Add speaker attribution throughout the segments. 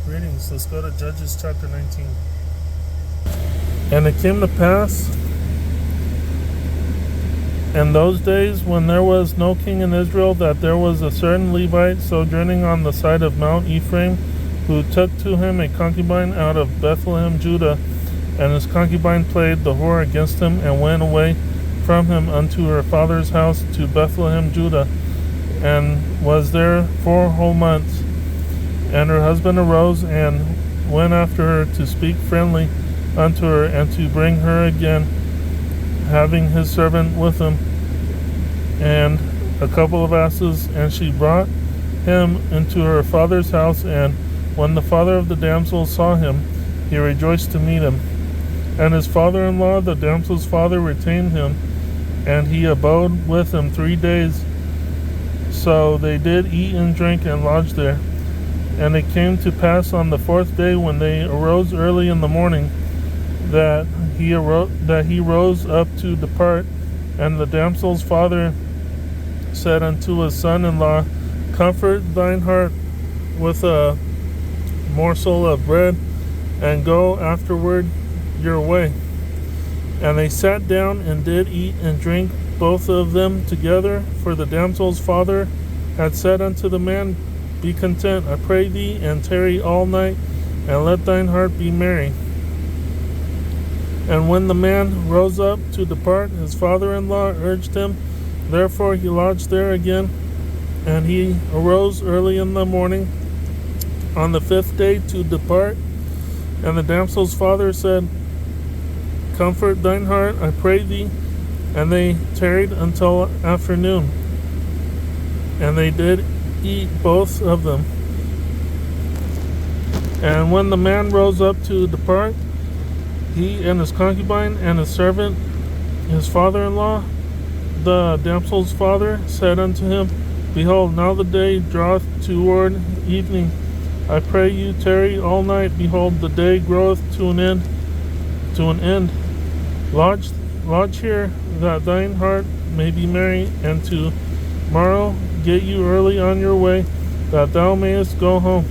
Speaker 1: Greetings. Let's go to Judges chapter 19. And it came to pass in those days, when there was no king in Israel, that there was a certain Levite sojourning on the side of Mount Ephraim, who took to him a concubine out of Bethlehem, Judah. And his concubine played the whore against him, and went away from him unto her father's house to Bethlehem, Judah, and was there 4 whole months. And her husband arose and went after her to speak friendly unto her, and to bring her again, having his servant with him, and a couple of asses. And she brought him into her father's house, and when the father of the damsel saw him, he rejoiced to meet him. And his father-in-law, the damsel's father, retained him, and he abode with him 3 days. So they did eat and drink and lodge there. And it came to pass on the 4th day, when they arose early in the morning, that he rose up to depart. And the damsel's father said unto his son-in-law, Comfort thine heart with a morsel of bread, and go afterward your way. And they sat down and did eat and drink, both of them together. For the damsel's father had said unto the man, Be content, I pray thee, and tarry all night, and let thine heart be merry. And when the man rose up to depart, his father-in-law urged him. Therefore he lodged there again. And he arose early in the morning on the 5th day to depart. And the damsel's father said, Comfort thine heart, I pray thee. And they tarried until afternoon. And they did eat, both of them. And when the man rose up to depart, he and his concubine and his servant, his father-in-law, the damsel's father, said unto him, Behold, now the day draweth toward evening. I pray you tarry all night. Behold, the day groweth to an end. Lodge here, that thine heart may be merry, and to morrow get you early on your way, that thou mayest go home.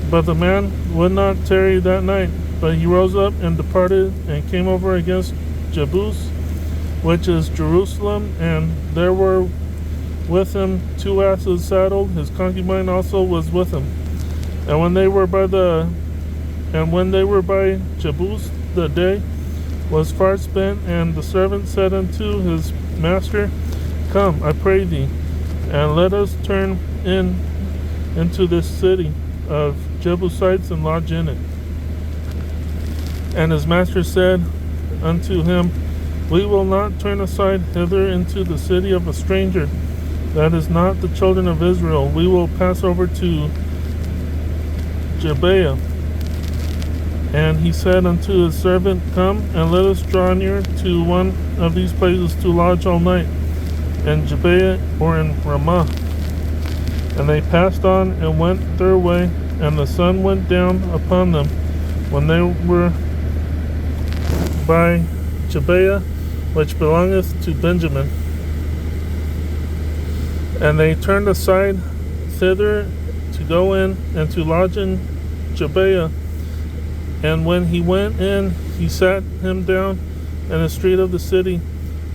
Speaker 1: But the man would not tarry that night, but he rose up and departed, and came over against Jebus, which is Jerusalem, and there were with him 2 asses saddled. His concubine also was with him. And when they were by Jebus, the day was far spent, and the servant said unto his master, Come, I pray thee, and let us turn into this city of Jebusites, and lodge in it. And his master said unto him, We will not turn aside hither into the city of a stranger, that is not the children of Israel. We will pass over to Gibeah. And he said unto his servant, Come, and let us draw near to one of these places to lodge all night, in Gibeah or in Ramah. And they passed on and went their way, and the sun went down upon them when they were by Gibeah, which belongeth to Benjamin. And they turned aside thither to go in and to lodge in Gibeah. And when he went in, he sat him down in the street of the city,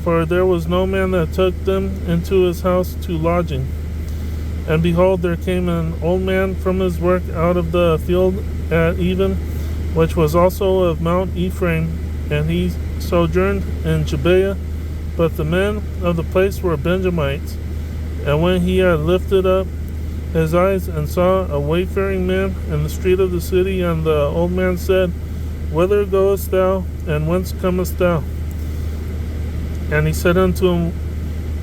Speaker 1: for there was no man that took them into his house to lodging. And behold, there came an old man from his work out of the field at even, which was also of Mount Ephraim, and he sojourned in Gibeah. But the men of the place were Benjamites. And when he had lifted up his eyes and saw a wayfaring man in the street of the city, and the old man said, Whither goest thou, and whence comest thou? And he said unto him,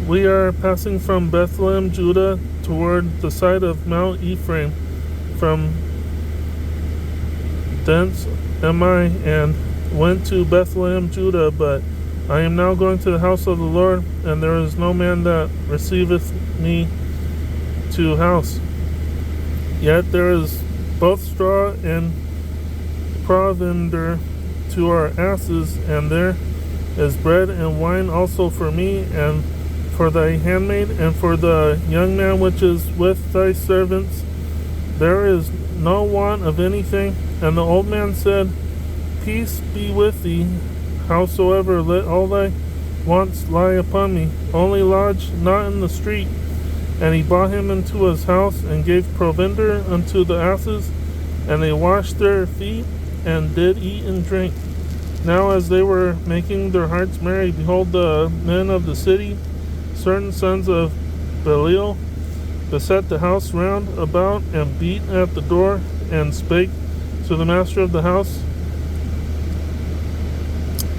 Speaker 1: We are passing from Bethlehem, Judah, toward the side of Mount Ephraim. From thence am I, and went to Bethlehem, Judah, but I am now going to the house of the Lord, and there is no man that receiveth me to house. Yet there is both straw and provender to our asses, and there is bread and wine also for me, and for thy handmaid, and for the young man which is with thy servants. there is no want of anything. And the old man said, Peace be with thee. Howsoever, let all thy wants lie upon me. Only lodge not in the street. And he brought him into his house, and gave provender unto the asses, and they washed their feet, and did eat and drink. Now as they were making their hearts merry, behold, the men of the city, certain sons of Belial, beset the house round about, and beat at the door, and spake to the master of the house.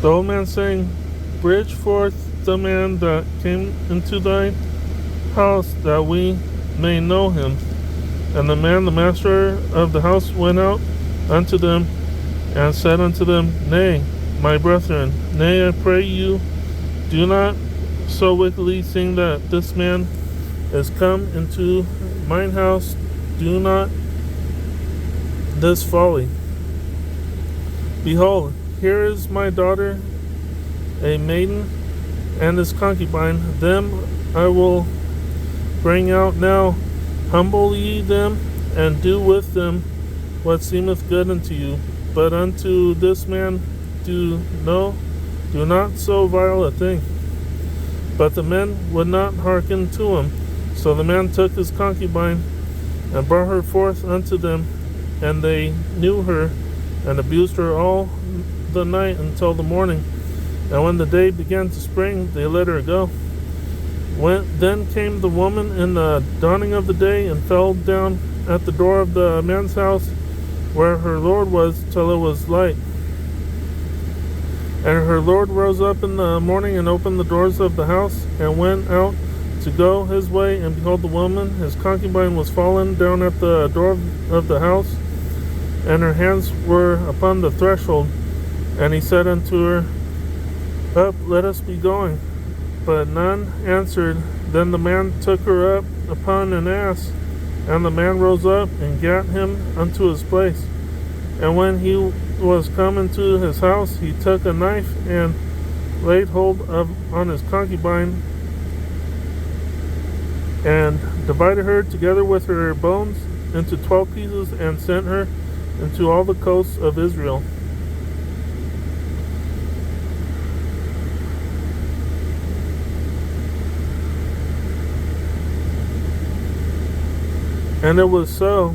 Speaker 1: The old man saying, Bridge forth the man that came into thy house, that we may know him. And the man, the master of the house, went out unto them, and said unto them, Nay, my brethren, nay, I pray you, do not so wickedly, seeing that this man is come into mine house. Do not this folly. Behold, here is my daughter, a maiden, and his concubine. Them I will bring out now. Humble ye them, and do with them what seemeth good unto you. But unto this man do not so vile a thing. But the men would not hearken to him. So the man took his concubine, and brought her forth unto them, and they knew her, and abused her all the night until the morning. And when the day began to spring, they let her go. Then came the woman in the dawning of the day, and fell down at the door of the man's house, where her lord was, till it was light. And her lord rose up in the morning, and opened the doors of the house, and went out to go his way. And behold, the woman, his concubine, was fallen down at the door of the house, and her hands were upon the threshold. And he said unto her, Up, let us be going. But none answered. Then the man took her up upon an ass, and the man rose up, and gat him unto his place. And when he was come into his house, he took a knife, and laid hold on his concubine, and divided her together with her bones into 12 pieces, and sent her into all the coasts of Israel. And it was so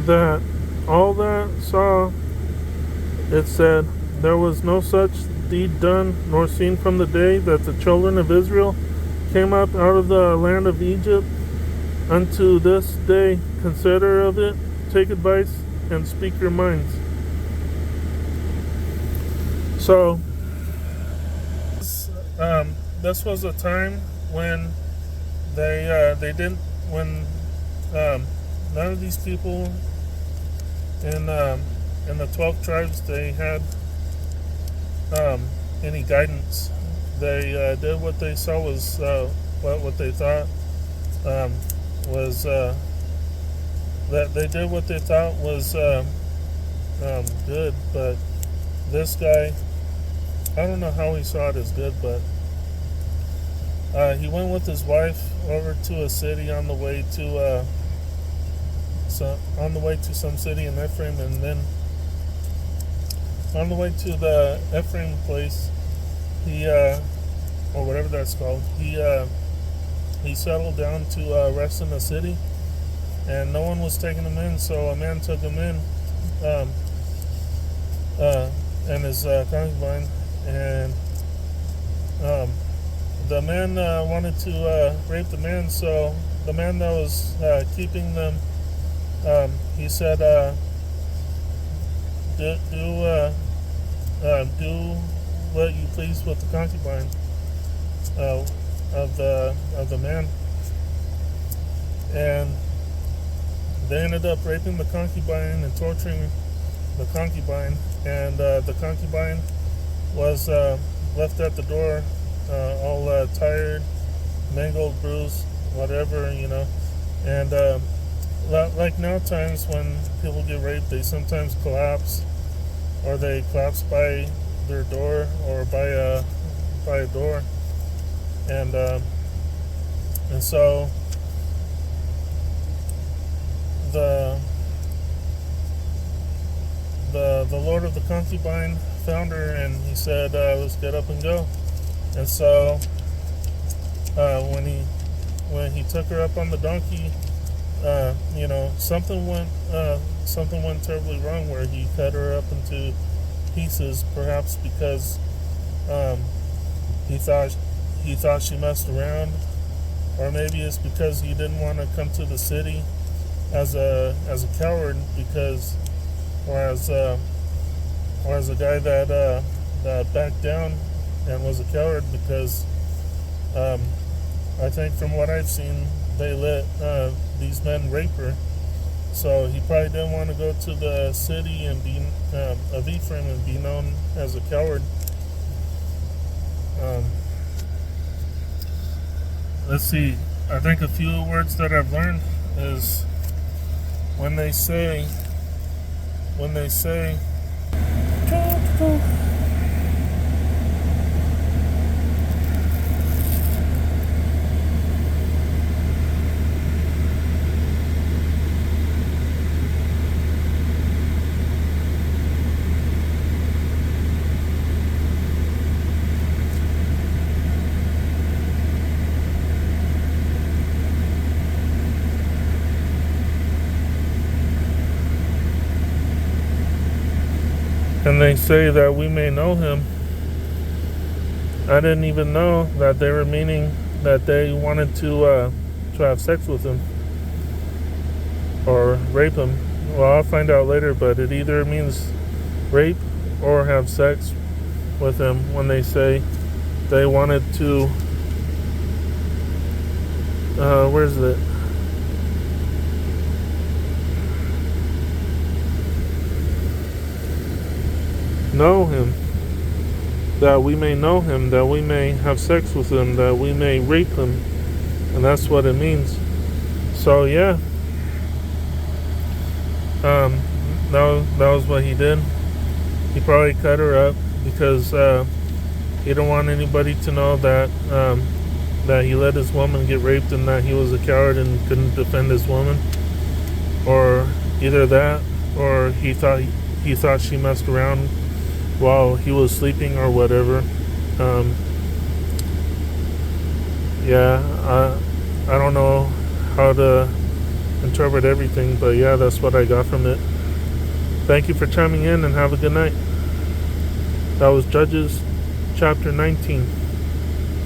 Speaker 1: that all that saw it said, There was no such deed done nor seen from the day that the children of Israel came up out of the land of Egypt unto this day. Consider of it, take advice, and speak your minds. So, this was a time when none of these people in the 12 tribes, they had any guidance. They did what they saw was what they thought was that they did what they thought was good. But this guy, I don't know how he saw it as good, but he went with his wife over to a city on the way to some city in Ephraim, and then on the way to the Ephraim place, he or whatever that's called, he settled down to rest in the city, and no one was taking him in. So a man took him in, and his concubine, and the man wanted to rape the man. So the man that was keeping them, he said, do what you please with the concubine of the man. And they ended up raping the concubine and torturing the concubine. And the concubine was left at the door, all tired, mangled, bruised, whatever, And like now times when people get raped, they sometimes collapse, or they collapse by their door or by a door, and so the the lord of the concubine found her, and he said, let's get up and go. And so when he took her up on the donkey, something went terribly wrong, where he cut her up into pieces, perhaps because he thought she messed around, or maybe it's because he didn't want to come to the city as a coward, because or as a guy that backed down and was a coward, because I think from what I've seen, they let these men rape her. So he probably didn't want to go to the city and be of Ephraim and be known as a coward. Let's see. I think a few words that I've learned is when they say and they say that we may know him. I didn't even know that they were meaning that they wanted to have sex with him or rape him. Well, I'll find out later, but it either means rape or have sex with him when they say they wanted to. Where's it? Know him, that we may know him, that we may have sex with him, that we may rape him, and that's what it means. So yeah, that was what he did. He probably cut her up because he didn't want anybody to know that that he let his woman get raped, and that he was a coward and couldn't defend his woman, or either that, or he thought she messed around while he was sleeping or whatever. I don't know how to interpret everything, but yeah, that's what I got from it. Thank you for chiming in, and have a good night. That was Judges chapter 19.